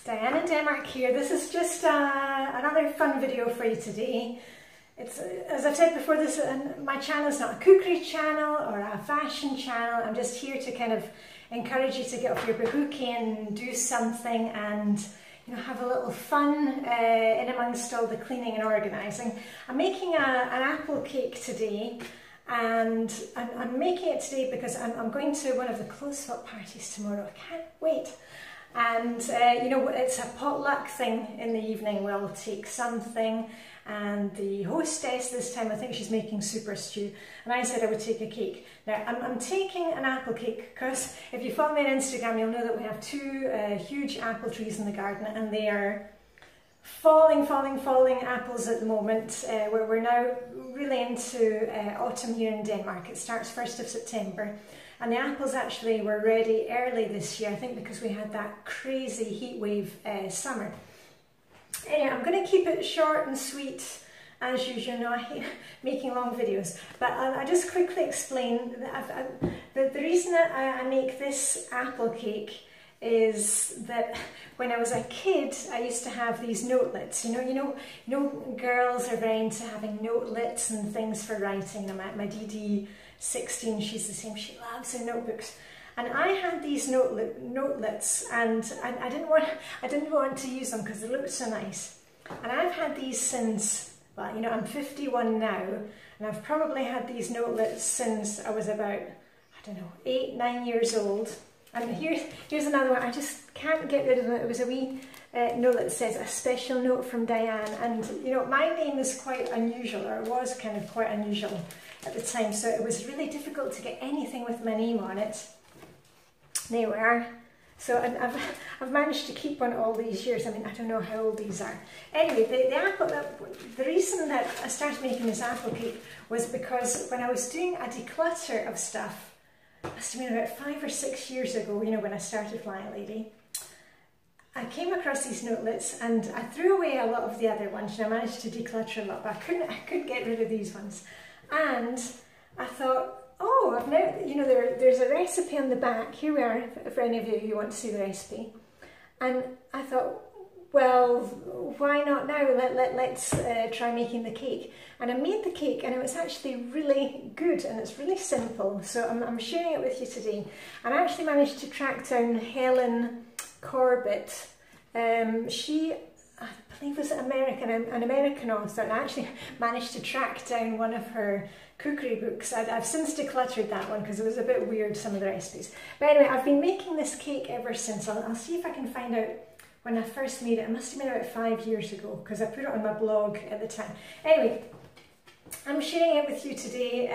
Diane in Denmark here. This is just another fun video for you today. It's, as I've said before, my channel is not a cookery channel or a fashion channel. I'm just here to kind of encourage you to get off your bahookie and do something and have a little fun in amongst all the cleaning and organising. I'm making an apple cake today, and I'm making it today because I'm going to one of the close-up parties tomorrow. I can't wait. And it's a potluck thing in the evening. We'll take something, and the hostess this time, I think she's making super stew, and I said I would take a cake. Now I'm taking an apple cake because if you follow me on Instagram, you'll know that we have two huge apple trees in the garden, and they are falling apples at the moment. We're now really into autumn here in Denmark. It starts 1st of September. And the apples actually were ready early this year, I think because we had that crazy heat wave summer. Anyway, I'm going to keep it short and sweet as usual. I hate making long videos, but I'll just quickly explain that the reason that I make this apple cake is that when I was a kid, I used to have these notelets. Girls are very into having notelets and things for writing. My DD 16, she's the same, she loves her notebooks, and I had these notelets, and I didn't want to use them because they looked so nice, and I've had these since, well, I'm 51 now, and I've probably had these notelets since I was about, 8, 9 years old. And here's another one. I just can't get rid of it. It was a wee note that says a special note from Diane, and my name is quite unusual, or it was kind of quite unusual at the time, so it was really difficult to get anything with my name on it. There we are. So I've managed to keep one all these years. I mean, I don't know how old these are. Anyway, the reason that I started making this apple cake was because when I was doing a declutter of stuff, must have been about 5 or 6 years ago, when I started flylady, I came across these notelets, and I threw away a lot of the other ones, and I managed to declutter a lot, but I couldn't get rid of these ones. And I thought, oh, I've now, there's a recipe on the back. Here we are, for any of you who want to see the recipe. And I thought, well, why not now? Let's try making the cake. And I made the cake, and it was actually really good, and it's really simple. So I'm sharing it with you today. And I actually managed to track down Helen Corbitt. She, I believe, was an American author, and I actually managed to track down one of her cookery books. I've since decluttered that one because it was a bit weird, some of the recipes. But anyway, I've been making this cake ever since. I'll see if I can find out when I first made it. It must have been about 5 years ago because I put it on my blog at the time. Anyway, I'm sharing it with you today.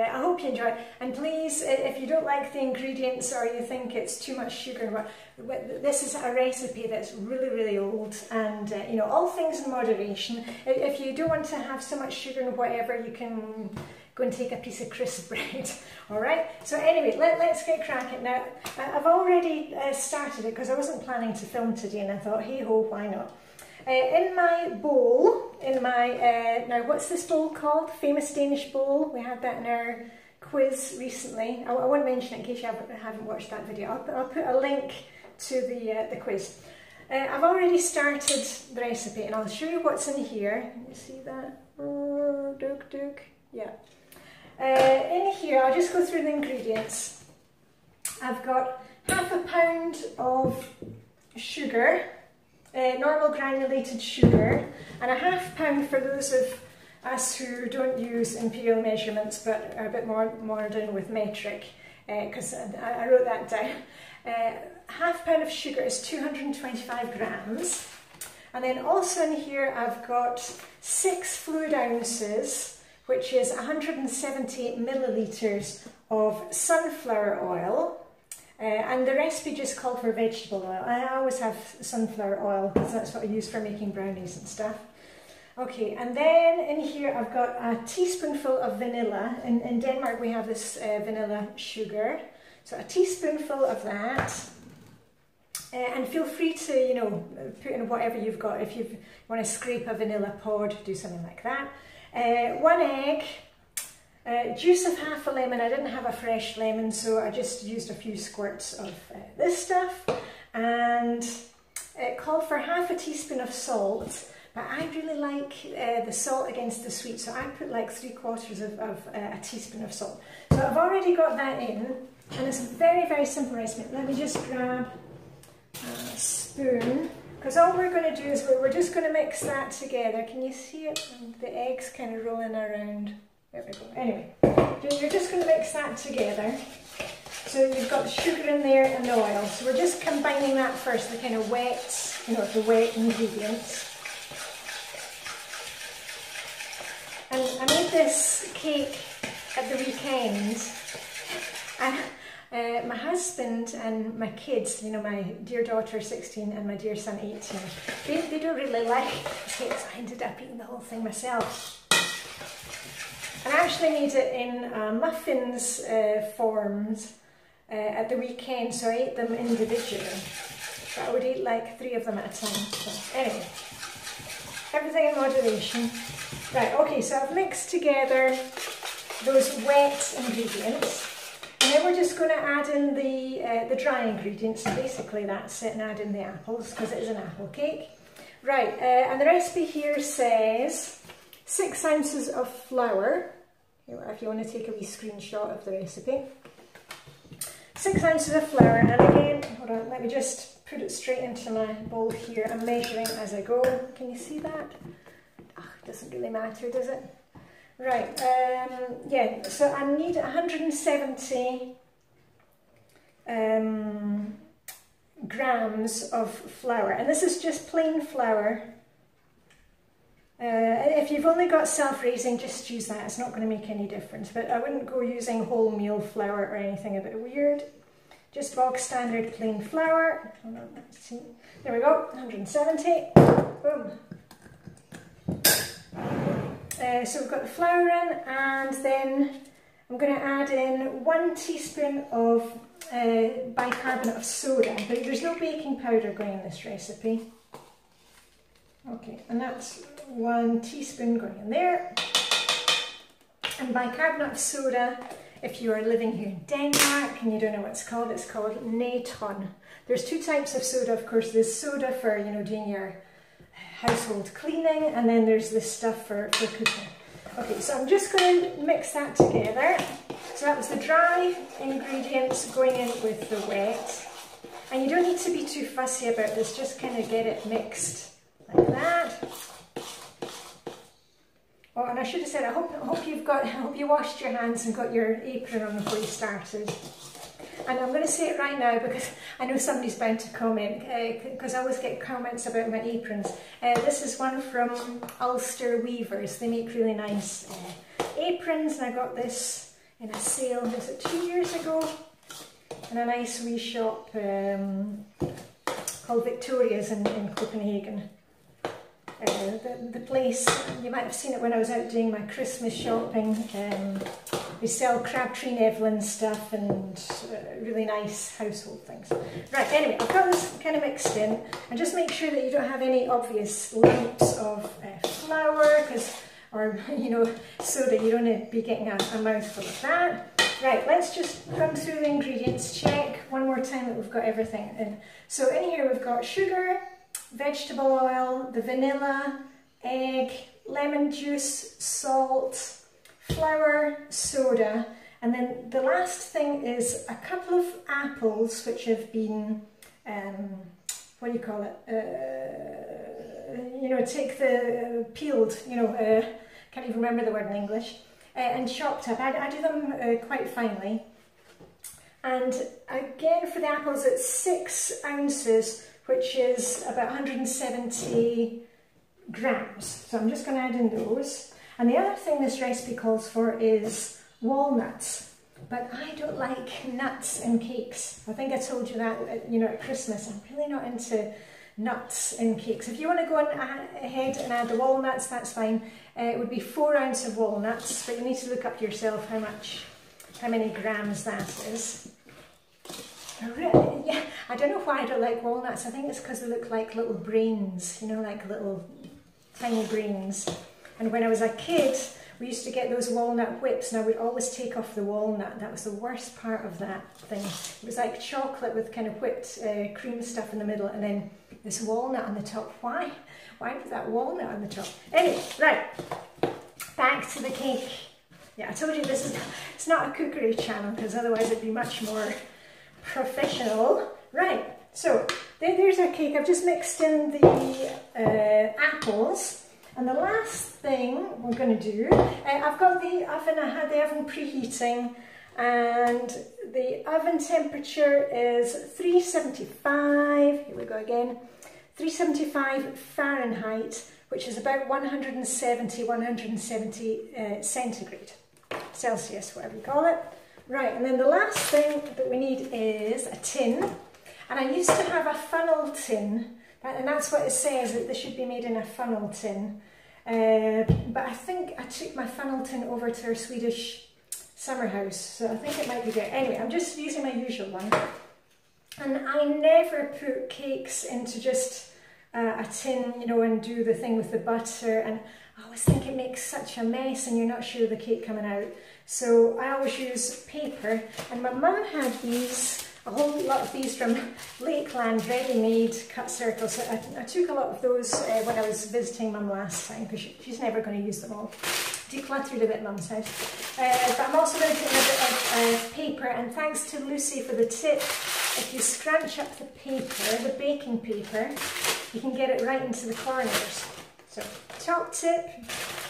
I hope you enjoy it. And please, if you don't like the ingredients or you think it's too much sugar, this is a recipe that's really old, and all things in moderation. If you don't want to have so much sugar and whatever, you can go and take a piece of crisp bread. All right, so anyway, let's get cracking. Now, I've already started it because I wasn't planning to film today, and I thought, hey ho, why not? In my bowl, now what's this bowl called? Famous Danish bowl. We had that in our quiz recently. I won't mention it in case you haven't watched that video. I'll put a link to the quiz. I've already started the recipe, and I'll show you what's in here. You see that? Dook. Yeah. In here, I'll just go through the ingredients. I've got ½ pound of sugar, normal granulated sugar, and ½ pound for those of us who don't use imperial measurements but are a bit more modern with metric, because I wrote that down. ½ pound of sugar is 225 grams, and then also in here I've got 6 fluid ounces, which is 170 millilitres of sunflower oil. And the recipe just called for vegetable oil. I always have sunflower oil because that's what I use for making brownies and stuff. Okay, and then in here I've got a teaspoonful of vanilla. In Denmark we have this vanilla sugar. So a teaspoonful of that. And feel free to, put in whatever you've got. If you want to scrape a vanilla pod, do something like that. 1 egg. Juice of ½ a lemon. I didn't have a fresh lemon, so I just used a few squirts of this stuff, and it called for half a teaspoon of salt, but I really like the salt against the sweet, so I put like 3/4 of a teaspoon of salt. So I've already got that in, and it's a very, very simple recipe. Let me just grab a spoon, because all we're going to do is we're just going to mix that together. Can you see it? And the eggs kind of rolling around. There we go. Anyway, you're just going to mix that together. So you've got the sugar in there and the oil. So we're just combining that first, the kind of wet, the wet ingredients. And I made this cake at the weekend. And my husband and my kids, my dear daughter 16 and my dear son 18, they don't really like cakes. So I ended up eating the whole thing myself. And I actually made it in muffins forms at the weekend, so I ate them individually. But I would eat like 3 of them at a time. So anyway, everything in moderation. Right, okay, so I've mixed together those wet ingredients. And then we're just going to add in the dry ingredients, and basically that's it, and add in the apples, because it is an apple cake. Right, and the recipe here says 6 ounces of flour, if you want to take a wee screenshot of the recipe. 6 ounces of flour, and again, hold on, let me just put it straight into my bowl here. I'm measuring as I go. Can you see that? It doesn't really matter, does it? Right, yeah, so I need 170 grams of flour, and this is just plain flour. If you've only got self-raising, just use that, it's not going to make any difference, but I wouldn't go using wholemeal flour or anything a bit weird. Just bog standard plain flour. Hold on, let's see. There we go, 170, boom. So we've got the flour in, and then I'm going to add in 1 teaspoon of bicarbonate of soda. There's no baking powder going in this recipe. Okay, and that's 1 teaspoon going in there. And bicarbonate of soda, if you are living here in Denmark and you don't know what it's called natron. There's 2 types of soda, of course. There's soda for, doing your household cleaning, and then there's this stuff for cooking. Okay, so I'm just going to mix that together. So that was the dry ingredients going in with the wet. And you don't need to be too fussy about this, just kind of get it mixed like that. Oh, and I should have said, I hope you washed your hands and got your apron on before you started. And I'm going to say it right now because I know somebody's bound to comment, because I always get comments about my aprons. This is one from Ulster Weavers. They make really nice aprons, and I got this in a sale, was it 2 years ago? In a nice wee shop called Victoria's in Copenhagen. The place, you might have seen it when I was out doing my Christmas shopping. They sell Crabtree and Evelyn stuff and really nice household things. Right, anyway, I've got this kind of mixed in, and just make sure that you don't have any obvious lumps of flour, or soda. You don't want to be getting a mouthful of that. Right, let's just run through the ingredients, check one more time that we've got everything in. So in here we've got sugar, vegetable oil, the vanilla, egg, lemon juice, salt, flour, soda, and then the last thing is a couple of apples which have been, what do you call it, take the peeled, can't even remember the word in English, and chopped up. I do them quite finely. And again for the apples it's 6 ounces, which is about 170 grams. So I'm just going to add in those. And the other thing this recipe calls for is walnuts. But I don't like nuts in cakes. I think I told you that, at Christmas. I'm really not into nuts in cakes. If you want to go ahead and add the walnuts, that's fine. It would be 4 ounces of walnuts, but you need to look up yourself how many grams that is. Yeah, I don't know why I don't like walnuts. I think it's because they look like little brains, like little tiny brains. And when I was a kid, we used to get those walnut whips, and I would always take off the walnut. That was the worst part of that thing. It was like chocolate with kind of whipped cream stuff in the middle, and then this walnut on the top. Why? Why put that walnut on the top? Anyway, right, back to the cake. Yeah, I told you it's not a cookery channel, because otherwise it'd be much more professional. Right, so there's our cake. I've just mixed in the apples. And the last thing we're going to do, I've got the oven, I had the oven preheating, and the oven temperature is 375, here we go again, 375 Fahrenheit, which is about 170 centigrade, Celsius, whatever you call it. Right, and then the last thing that we need is a tin. And I used to have a funnel tin, and that's what it says, that this should be made in a funnel tin. But I think I took my funnel tin over to our Swedish summer house, so I think it might be there. Anyway, I'm just using my usual one. And I never put cakes into just a tin, you know, and do the thing with the butter. And I always think it makes such a mess and you're not sure of the cake coming out. So I always use paper. And my mum had these, a whole lot of these from Lakeland, ready-made cut circles. So I took a lot of those when I was visiting Mum last time, because she's never going to use them all. Decluttered a bit Mum's house. But I'm also going to put in a bit of paper, and thanks to Lucy for the tip, if you scrunch up the paper, the baking paper, you can get it right into the corners. So, top tip,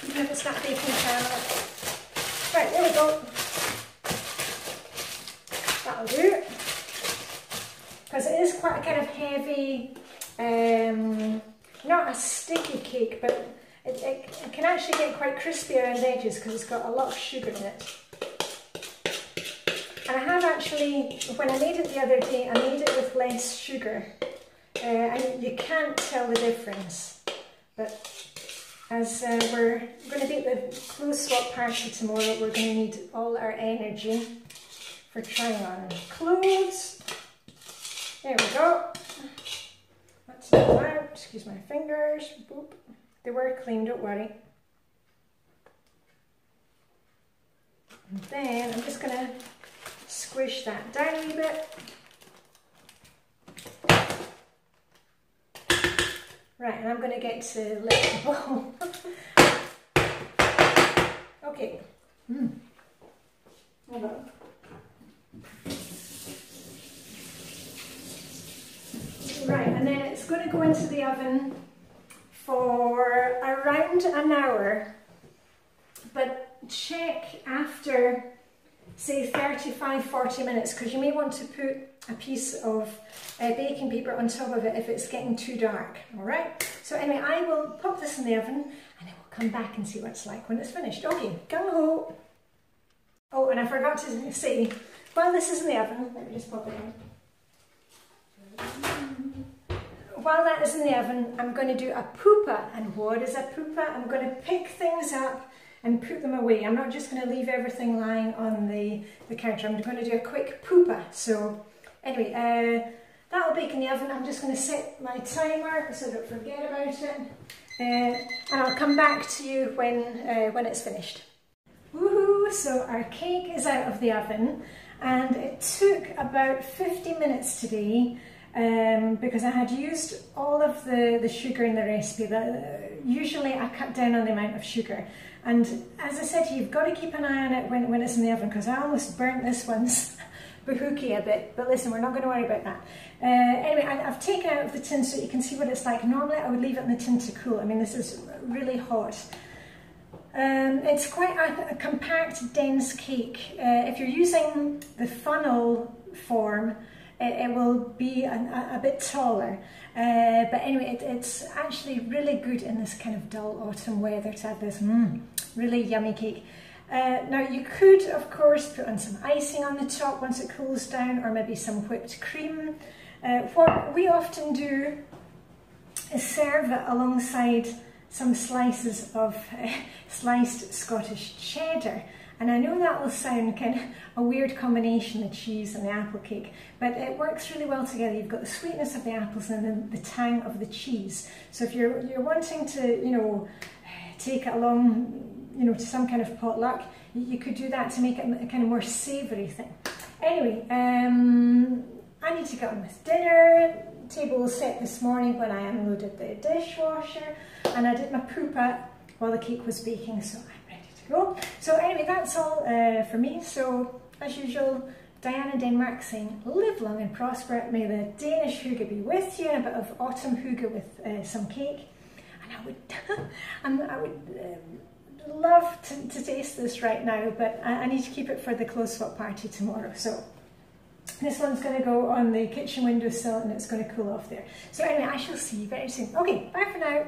even if it's not baking channel. Right, there we go. That'll do. Because it is quite a kind of heavy, not a sticky cake, but it can actually get quite crispy around the edges because it's got a lot of sugar in it. And I have actually, when I made it the other day, I made it with less sugar. And you can't tell the difference. But as we're going to be at the clothes swap party tomorrow, we're going to need all our energy for trying on clothes. There we go. That's all out. Excuse my fingers. Boop. They were clean, don't worry. And then I'm just going to squish that down a wee bit. Right, and I'm going to get to lick the bowl. Okay. Hold on. Right, and then it's going to go into the oven for around an hour, but check after, say, 35-40 minutes, because you may want to put a piece of baking paper on top of it if it's getting too dark. Alright, so anyway, I will pop this in the oven and then we'll come back and see what it's like when it's finished. Okay, gung ho! Oh, and I forgot to say, while this is in the oven, let me just pop it in. While that is in the oven, I'm going to do a poopa. And what is a poopa? I'm going to pick things up and put them away. I'm not just going to leave everything lying on the counter. I'm going to do a quick poopa. So anyway, that'll bake in the oven. I'm just going to set my timer so I don't forget about it. And I'll come back to you when it's finished. Woohoo! So our cake is out of the oven, and it took about 50 minutes today. Because I had used all of the sugar in the recipe. Usually I cut down on the amount of sugar, and as I said, you've got to keep an eye on it when it's in the oven, because I almost burnt this one's bahookie a bit, but listen, we're not going to worry about that. Anyway, I've taken it out of the tin so you can see what it's like. Normally I would leave it in the tin to cool. I mean, this is really hot. It's quite a compact, dense cake. If you're using the funnel form, it will be a bit taller, but anyway, it's actually really good in this kind of dull autumn weather to have this really yummy cake. Now you could, of course, put on some icing on the top once it cools down, or maybe some whipped cream. What we often do is serve it alongside some slices of sliced Scottish cheddar. And I know that will sound kind of a weird combination, the cheese and the apple cake, but it works really well together. You've got the sweetness of the apples and then the tang of the cheese. So if you're wanting to, you know, take it along, you know, to some kind of potluck, you could do that to make it a kind of more savoury thing. Anyway, I need to get on with dinner. Table was set this morning when I unloaded the dishwasher, and I did my pupa while the cake was baking, so I'm ready to go. So anyway, that's all for me. So as usual, Diane in Denmark saying, live long and prosper. May the Danish hygge be with you, and a bit of autumn hygge with some cake. And I would love to taste this right now, but I need to keep it for the clothes swap party tomorrow. So this one's going to go on the kitchen windowsill and it's going to cool off there. So anyway, I shall see you very soon. Okay, bye for now.